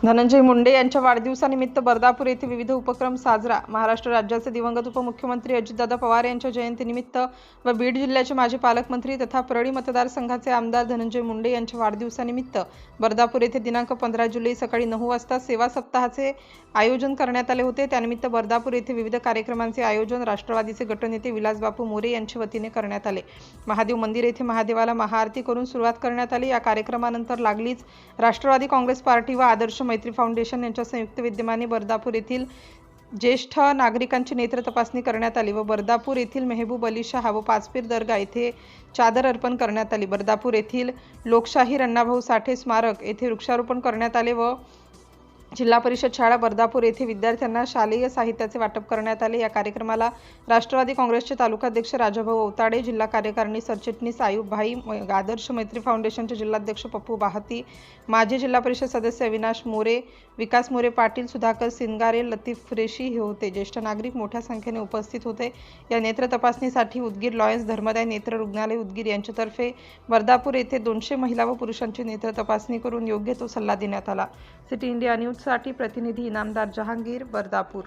धनंजय मुंडे यांच्या वाढदिवसानिमित्त बर्दापूर येथे विविध उपक्रम साजरा। महाराष्ट्र राज्याचे दिवंगत उपमुख्यमंत्री अजितदादा पवार यांच्या जयंतीनिमित्त व बीड जिल्ह्याचे माजी पालकमंत्री तथा परळी मतदारसंघाचे आमदार धनंजय मुंडे यांच्या वाढदिवसानिमित्त बर्दापूर येथे दिनांक 15 जुलै सकाळी 9 वाजता सेवा सप्ताहाचे आयोजन करण्यात आले होते। त्यानिमित्त बर्दापूर येथे विविध कार्यक्रमांचे आयोजन राष्ट्रवादीचे गटनेते विलासबापू मोरे यांच्या वतीने करण्यात आले। महादेव मंदिर येथे महादेवाला महाआरती करून सुरुवात करण्यात आली। या कार्यक्रमानंतर लागलीच राष्ट्रवादी काँग्रेस पार्टी व आदर्श मैत्री फाउंडेशन यांच्या संयुक्त विद्यमाने बर्दापूर येथील ज्येष्ठ नागरिकांची नेत्र तपासणी करण्यात आली व बर्दापूर येथील मेहबूब अली शाह व पाचपीर दर्गा येथे चादर अर्पण करण्यात आली। बर्दापूर येथील लोकशाहीर अण्णाभाऊ साठे स्मारक येथे वृक्षारोपण करण्यात आले व जिल्हा परिषद शाळा बर्दापूर येथे विद्यार्थ्यांना शालेय साहित्याचे वाटप करण्यात आले। या कार्यक्रमाला राष्ट्रवादी काँग्रेसचे तालुकाध्यक्ष राजाभाऊ अवताडे, जिल्हा कार्यकारिणी सरचिटणीस आयुब भाई, आदर्श मैत्री फाउंडेशनचे जिल्हाध्यक्ष पप्पू बाहती, माजी जिल्हा परिषद सदस्य अविनाश मोरे, विकास मोरे पाटील, सुधाकर सिंगारे, लतीफ कुरेशी हे होते। ज्येष्ठ नागरिक मोठ्या संख्येने उपस्थित होते। या नेत्र तपासणीसाठी उदगीर लॉयन्स धर्मदाय नेत्र रुग्णालय उदगीर यांच्यातर्फे बर्दापूर येथे 200 महिला व पुरुषांची नेत्र तपासणी करून योग्य तो सल्ला देण्यात आला। सिटी इंडिया न्यूज साठी प्रतिनिधी इनामदार जहांगीर, बर्दापूर।